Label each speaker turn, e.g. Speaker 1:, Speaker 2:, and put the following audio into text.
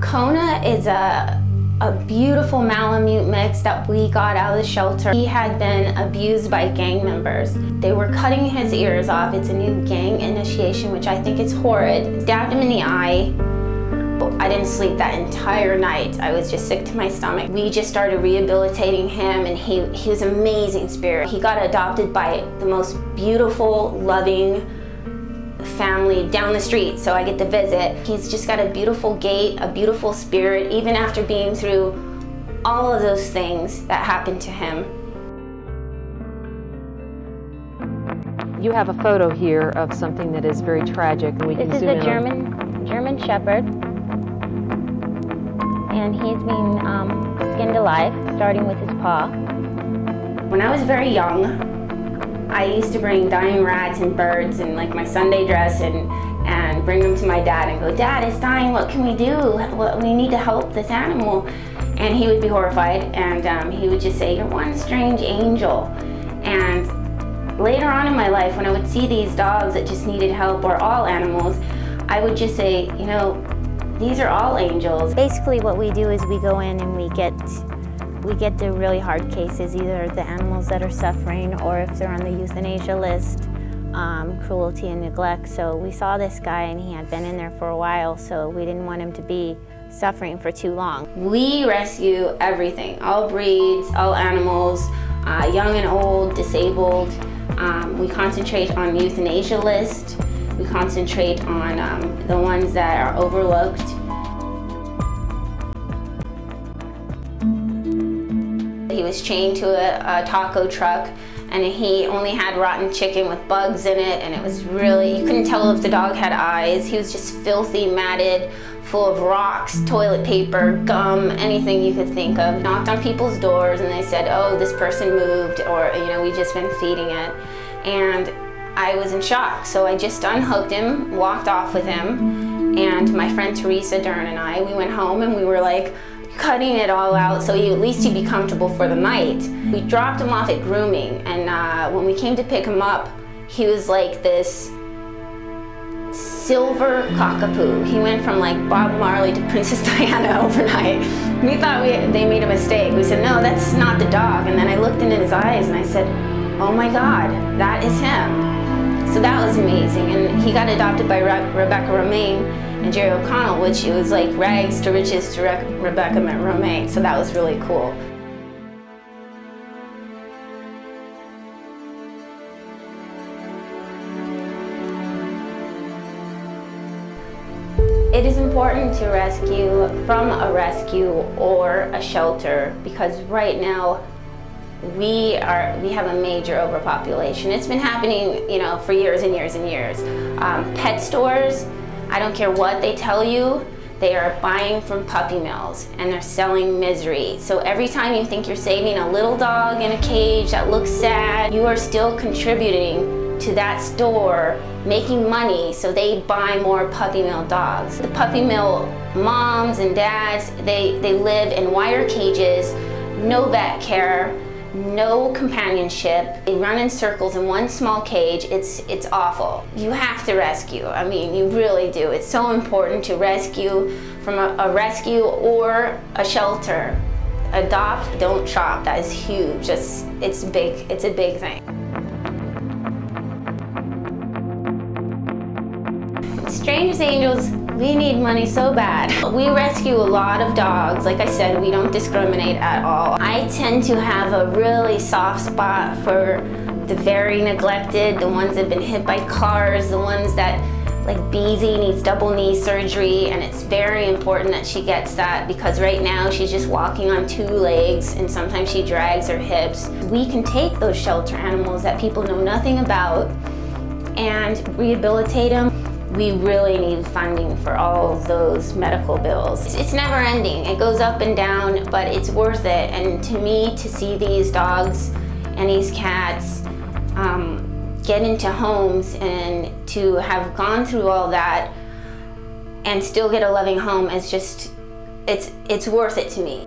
Speaker 1: Kona is a beautiful Malamute mix that we got out of the shelter. He had been abused by gang members. They were cutting his ears off. It's a new gang initiation, which I think is horrid. Stabbed him in the eye. I didn't sleep that entire night. I was just sick to my stomach. We just started rehabilitating him, and he was an amazing spirit. He got adopted by the most beautiful, loving family down the street, so I get to visit. He's just got a beautiful gait, a beautiful spirit, even after being through all of those things that happened to him.
Speaker 2: You have a photo here of something that is very tragic.
Speaker 1: This is a German Shepherd, and he's being skinned alive, starting with his paw. When I was very young, I used to bring dying rats and birds in like my Sunday dress and bring them to my dad and go, "Dad, it's dying, what can we do? We need to help this animal." And he would be horrified, and he would just say, "You're one strange angel." And later on in my life, when I would see these dogs that just needed help, or all animals, I would just say, you know, these are all angels. Basically what we do is we go in and we get the really hard cases, either the animals that are suffering or if they're on the euthanasia list, cruelty and neglect. So we saw this guy and he had been in there for a while, so we didn't want him to be suffering for too long. We rescue everything, all breeds, all animals, young and old, disabled. We concentrate on the euthanasia list. We concentrate on the ones that are overlooked. He was chained to a taco truck, and he only had rotten chicken with bugs in it, and it was really, you couldn't tell if the dog had eyes. He was just filthy, matted, full of rocks, toilet paper, gum, anything you could think of. Knocked on people's doors and they said, "Oh, this person moved," or, you know, "We just been feeding it." And I was in shock, so I just unhooked him, walked off with him, and my friend Teresa Dern and I, we went home and we were like cutting it all out so at least he'd be comfortable for the night. We dropped him off at grooming, and when we came to pick him up, he was like this silver cockapoo. He went from like Bob Marley to Princess Diana overnight. We thought they made a mistake. We said, "No, that's not the dog." And then I looked into his eyes and I said, "Oh my God, that is him." So that was amazing. And he got adopted by Rebecca Romaine and Jerry O'Connell, which it was like rags to riches to Rebecca Romaine. So that was really cool. It is important to rescue from a rescue or a shelter, because right now we have a major overpopulation. It's been happening, you know, for years and years and years. Pet stores, I don't care what they tell you, they are buying from puppy mills and they're selling misery. So every time you think you're saving a little dog in a cage that looks sad, you are still contributing to that store, making money, so they buy more puppy mill dogs. The puppy mill moms and dads, they live in wire cages, no vet care, no companionship. They run in circles in one small cage. It's awful. You have to rescue. I mean, you really do. It's so important to rescue from a rescue or a shelter. Adopt, don't shop. That is huge. It's big. It's a big thing. Strangest Angels, we need money so bad. We rescue a lot of dogs. Like I said, we don't discriminate at all. I tend to have a really soft spot for the very neglected, the ones that have been hit by cars, the ones that, like Beezy needs double knee surgery, and it's very important that she gets that, because right now she's just walking on 2 legs and sometimes she drags her hips. We can take those shelter animals that people know nothing about and rehabilitate them. We really need funding for all of those medical bills. It's never ending. It goes up and down, but it's worth it. And to me, to see these dogs and these cats get into homes and to have gone through all that and still get a loving home is just, it's worth it to me.